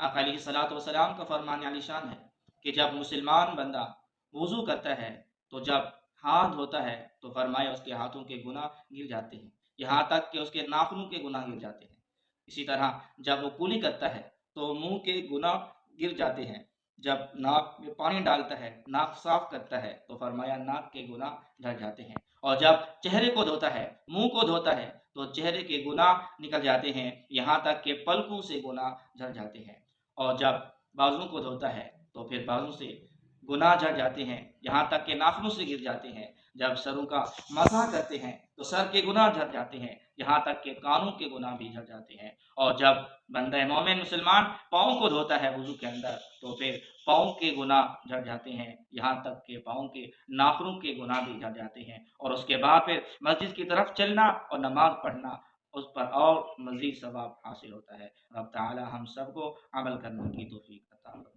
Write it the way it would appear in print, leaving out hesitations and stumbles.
आका अलैहिस्सलातु वस्सलाम का फरमान आलीशान है कि जब मुसलमान बंदा वुज़ू करता है तो जब हाथ धोता है तो फरमाया उसके हाथों के गुनाह गिर जाते हैं, यहाँ तक कि उसके नाखूनों के गुनाह गिर जाते हैं। इसी तरह जब वो कुली करता है तो मुंह के गुनाह गिर जाते हैं। जब नाक में पानी डालता है, नाक साफ करता है तो फरमाया नाक के गुनाह झड़ जाते हैं। और जब चेहरे को धोता है, मुंह को धोता है तो चेहरे के गुनाह निकल जाते हैं, यहाँ तक कि पलकों से गुनाह झड़ जाते हैं। और जब बाजुओं को धोता है तो फिर बाजू से गुनाह झड़ जाते हैं, यहाँ तक कि नाखूनों से गिर जाते हैं। जब सरों का मसाह करते हैं तो सर के गुनाह झड़ जाते हैं, यहाँ तक कि कानों के गुनाह भी झड़ जाते हैं। और जब बंदा मोमिन मुसलमान पाँव को धोता है वुजू के अंदर तो फिर पाँव के गुनाह झड़ जाते हैं, यहाँ तक कि पाँव के नाखूनों के गुनाह भी झड़ जाते हैं। और उसके बाद फिर मस्जिद की तरफ चलना और नमाज पढ़ना, उस पर और मजीद सवाब हासिल होता है। रब ताला हम सबको अमल करने की तौफीक अता फरमाए।